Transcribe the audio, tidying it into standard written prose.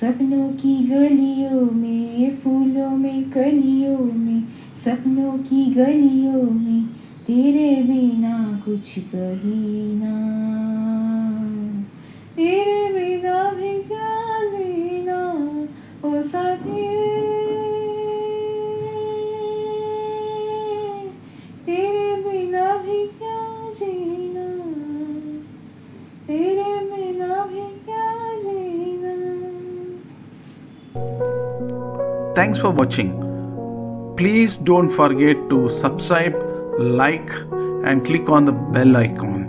सपनों की गलियों में, फूलों में कलियों में, सपनों की गलियों में, तेरे बिना कुछ कही ना, तेरे बिना भी क्या जीना ओ साथी रे, तेरे बिना भी क्या जीना, तेरे बिना भी क्या जीना. Thanks for watching. Please don't forget to subscribe, like, and click on the bell icon.